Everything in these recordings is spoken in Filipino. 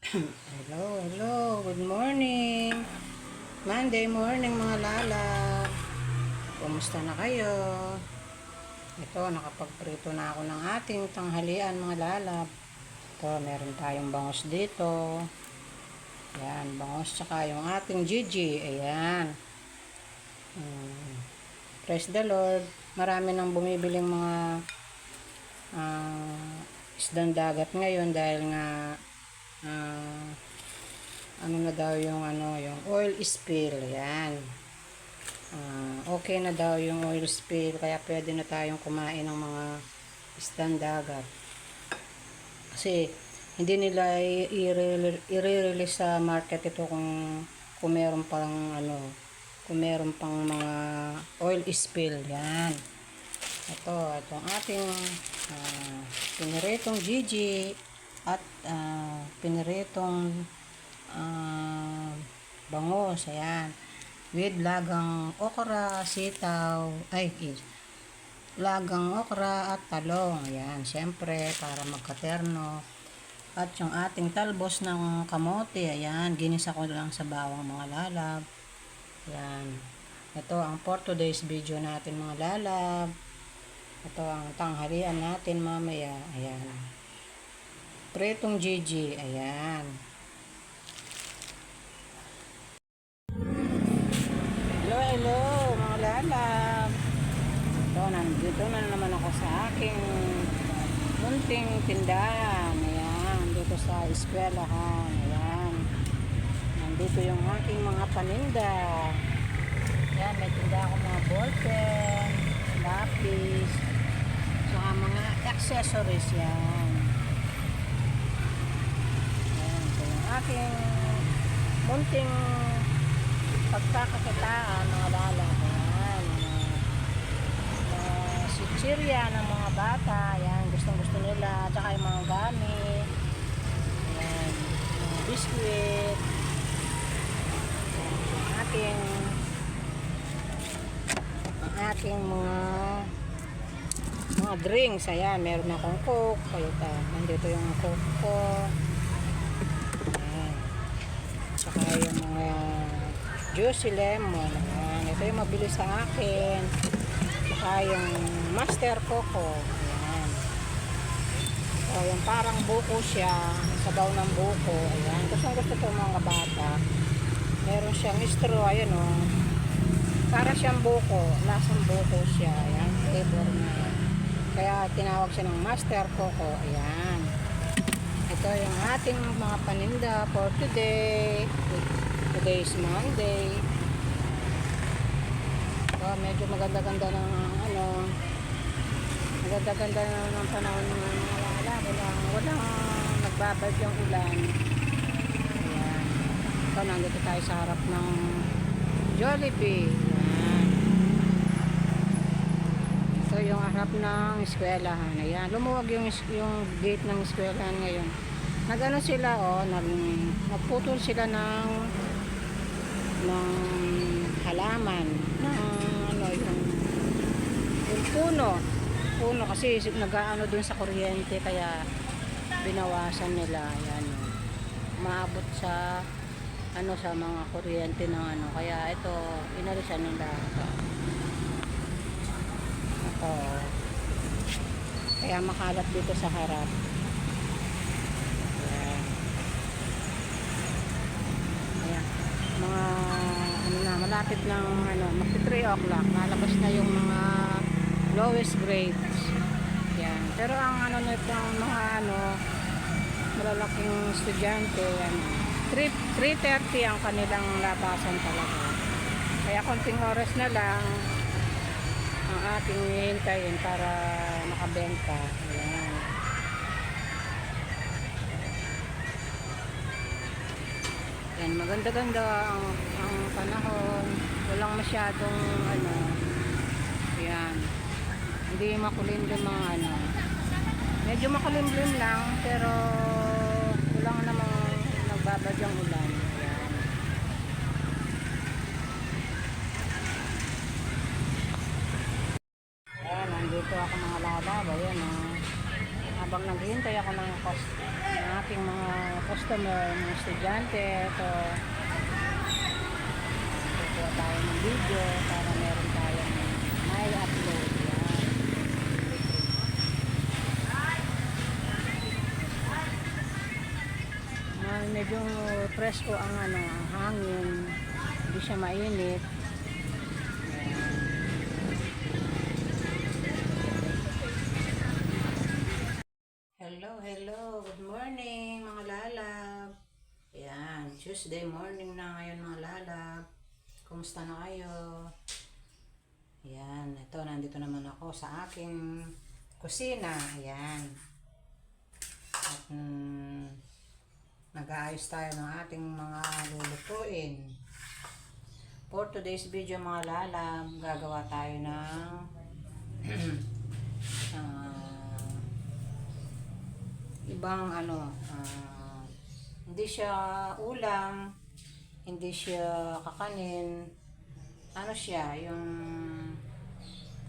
Hello, good morning. Monday morning mga lala. Kumusta na kayo? Ito, nakapagprito na ako ng ating tanghalian mga lala. Ito, meron tayong bangus dito. Ayan, bangus tsaka yung ating Gigi. Ayan. Praise the Lord. Marami nang bumibiling mga isdang dagat ngayon dahil nga ano na daw yung yung oil spill. Yan. Okay na daw yung oil spill kaya pwede na tayong kumain ng mga isdang dagat. Kasi hindi nila i-release sa market ito kung meron pang kung meron pang mga oil spill. Yan. Itong ating piniritong Gigi at piniritong bangus. Ayan. With lagang okra, sitaw, lagang okra at talong. Ayan. Siyempre, para magkaterno. At yung ating talbos ng kamote. Ayan. Ginisa ko lang sa bawang mga lalab. Ayan. Ito ang for today's video natin mga lalab. Ito ang tanghalian natin mamaya. Ayan. Pritong Gigi. Ayan. Hello mga lalab. Ito, nandito na naman ako sa aking munting tindahan. Ayan. Dito sa eskwelahan. Ayan. Nandito yung aking mga paninda. Ayan. May tinda ako mga ballpen, lapis, saka mga accessories. Yan. Ayan. Ito yung aking munting pagkakakitaan mga lalab. Ayan. Chichirya ng mga bata. Ayan. Gustong gusto nila. Tsaka yung mga gamit. Ayan. Mga biskuit. Ayan. Ang aking mga drinks. Ayan. Meron akong Coke. Kaya nandito yung Coke ko. Ayan. Tsaka yung mga juicy lemon. Ayan. Ito yung mabili sa akin. Saka yung Master Coco. Ayan. So, yung parang buko siya. Sabaw ng buko. Ayan. Gusto ito mga bata. Meron siyang straw. Ayan o. Para siyang buko. Lasang buko siya. Ayan. Flavor niya. Kaya tinawag siya ng Master Coco. Ayan. Ito yung ating mga paninda for today. Today is Monday. So, medyo maganda-ganda ng maganda-ganda ng panahon ng mga walang nagbabagyong ulan. Ayan. So, nandito tayo sa harap ng Jollibee. Ayan. Ito yung harap ng eskwelahan. Ayan. Lumuwag yung gate ng eskwelahan ngayon. Nagano sila nagputol sila ng halaman yung puno kasi nag-aano dun sa kuryente kaya binawasan nila. Ayan, maabot sa sa mga kuryente ng kaya ito inalisan nila ito kaya makalat dito sa harap. Mga malapit ng magti 3 o'clock lalabas na yung mga lowest grades. Yan. Pero ang nitong mga malalaking estudyante 3:30 ang kanilang labasan talaga. Kaya konting oras na lang ang ating hihintayin para makabenta. Yan. Yan, maganda-ganda ang panahon. Walang masyadong yan. Hindi makulimlim mga medyo makulimlim lang pero walang namang nagbabagyang ulan. Yan. Yan, nandito ako mga lalaba. Yan habang naghihintay ako ng aking mga customer, mga estudyante. Ito, kukuha tayo ng video para meron tayong may upload. Yan. Medyo presko ang ang hangin. Hindi siya mainit. Hello, good morning mga lalab. Ayan, Tuesday morning na ngayon mga lalab. Kumusta na kayo? Ayan, ito, nandito naman ako sa aking kusina. Ayan. At nag-aayos tayo ng ating mga lulutuin. For today's video mga lalab, gagawa tayo ng ibang hindi siya ulam, hindi siya kakanin. Ano siya, yung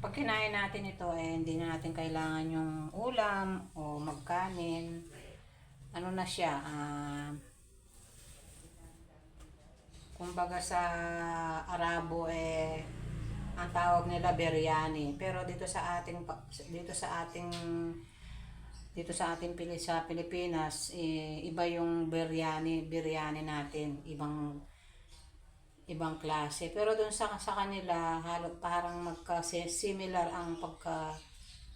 pag kinain natin ito hindi na natin kailangan yung ulam o magkanin. Ano na siya, kumbaga sa Arabo ang tawag nila biryani, pero dito sa ating sa Pilipinas, iba yung biryani natin, ibang klase. Pero doon sa kanila, parang magka-similar ang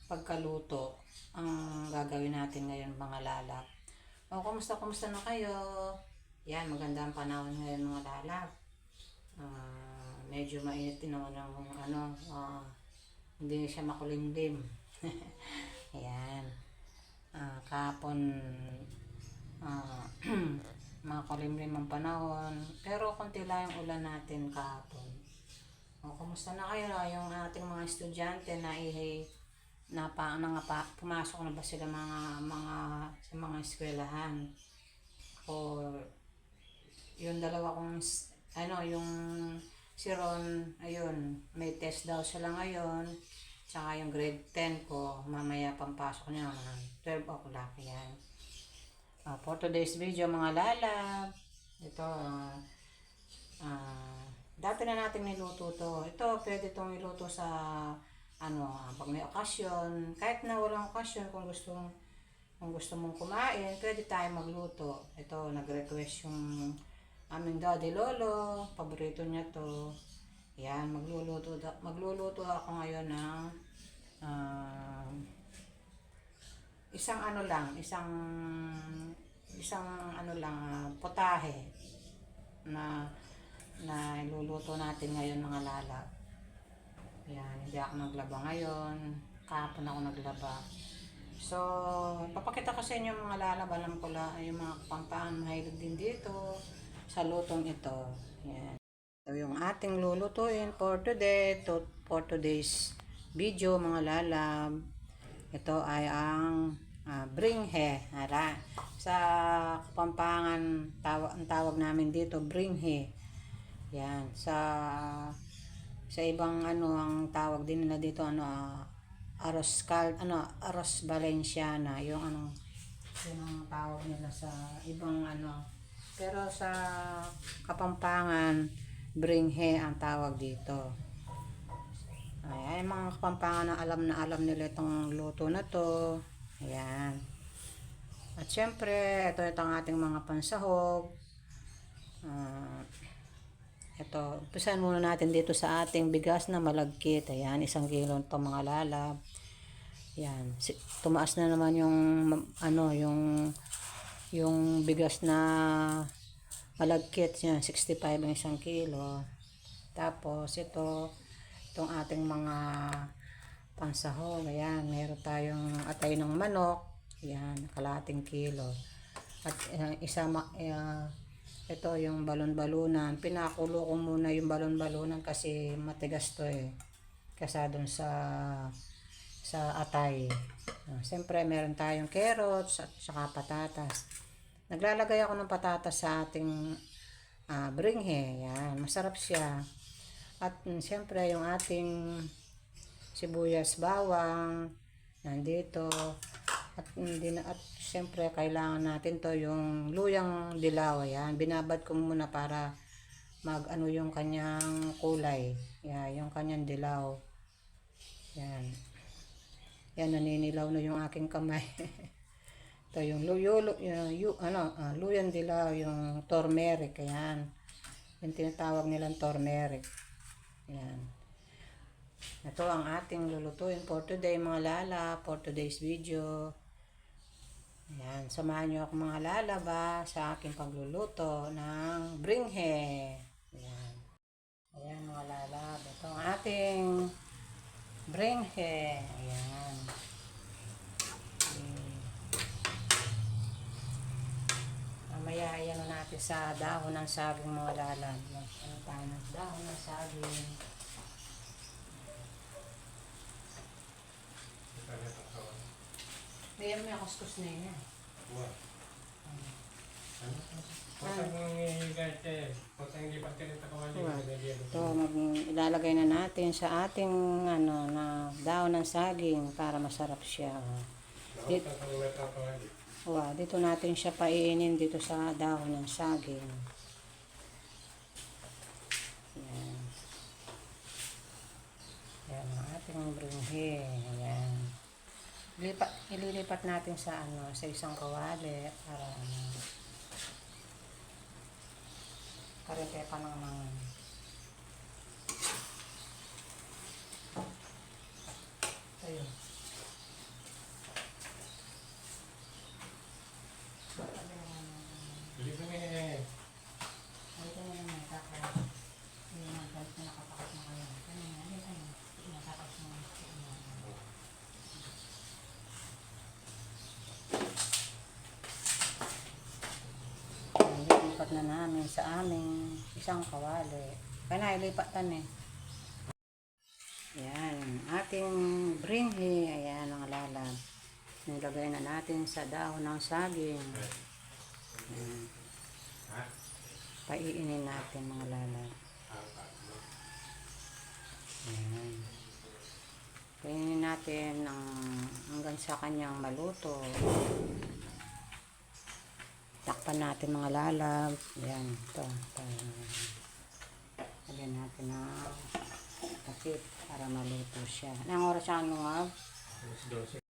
pagkaluto ang gagawin natin ngayon mga lalap. O, kumusta na kayo? Yan, maganda ang panahon ngayon mga lalap. Medyo mainit din naman hindi siya makulimlim. Ayan. Kahapon mga kulimlim ang panahon, pero konti lang yung ulan natin kahapon. O, kumusta na kayo yung ating mga estudyante pumasok na ba sila sa mga eskwelahan? O yung dalawa kong yung si Ron, ayun, may test daw sila ngayon. Tsaka yung grade 10 ko, mamaya pampasok niya, 12 o'clock yan. For today's video mga lalab, ito, dati na natin niluto to. Ito, pwede itong niluto sa, pag may okasyon. Kahit na walang okasyon, kung gusto mong kumain, pwede tayo magluto. Ito, nag-request yung aming daddy lolo, paborito niya to. Yan, magluluto ako ngayon ng isang potahe na iluluto natin ngayon mga lalab. Yan, hindi ako naglaba ngayon, kahapon ako naglaba. So, papakita ko sa inyo mga lalab, alam ko lang yung mga Kapampangan mahilig din dito sa lutong ito. Yan. So, yung ating lulutuin for today's video mga lalab, ito ay ang bringhe. Sa Kapampangan, ang tawag namin dito, bringhe. Yan. Sa ibang ang tawag din nila dito, arroz valenciana. Yung ang tawag nila sa ibang Pero sa Kapampangan, bringhe ang tawag dito. Ay mga Kapampangan na alam nila itong luto na to. Ayan. At syempre, ito ang ating mga pansahog. Ito, umpisahan muna natin dito sa ating bigas na malagkit. Ayan, 1 kilo ito mga lalab. Ayan, tumaas na naman yung bigas na malagkit. Yan, 65 ang 1 kilo. Tapos itong ating mga pansahog. Ayan, meron tayong atay ng manok. Ayan, kalahating kilo. At ito yung balon-balunan. Pinakulo ko muna yung balon-balunan kasi matigas to kasa dun sa atay. Siyempre meron tayong carrots at saka patatas. Naglalagay ako ng patatas sa ating bringhe. Yan, masarap siya. At siyempre yung ating sibuyas, bawang nandito. At siyempre kailangan natin to yung luyang dilaw. Yan, binabad ko muna para mag ano yung kanyang kulay. Yan, yung kanyang dilaw. Yan. Yan, naninilaw na yung aking kamay. Ito yung luyang dilaw, yung turmeric. Yan. Yung tinatawag nilang turmeric. Yan. Ito ang ating lulutuin for today mga lala, for today's video. Ayan, samahan nyo ako mga lalaba sa aking pagluluto ng bringhe. Ayan. Ayan mga lalab. Ito ang ating bringhe. Ayan. Mamaya ayan natin sa dahon ng saging mga lalab. Ano tayo ng dahon ng saging. Diyan may kuskus na yun. Wah. Potang higit potang lipat ka rin takawan din. Ito, ilalagay na natin sa ating na dahon ng saging para masarap siya. Dito natin siya paiinin dito sa dahon ng saging. Yan. Yan ang ating bringhe. Yan. Ililipat natin sa sa isang kawali para karete pa ng ayun. Bili ko nga Ay, ito na naman tapos yung galit na nakapakas na kayo. Nakapakas na ilipat na namin sa aming isang kawali. Kaya na, ilipat na Ayan, ating bringhe. Ayan ang lalab. Nilagay na natin sa dahon ng saging. Ayan. Paiinin natin mga lalab. Ayan. Paiinin natin hanggang sa kanyang maluto. Takpan natin mga lalab. Ayan, ito. Lagyan natin ng takip para maluto siya. Anong oras siya, 12.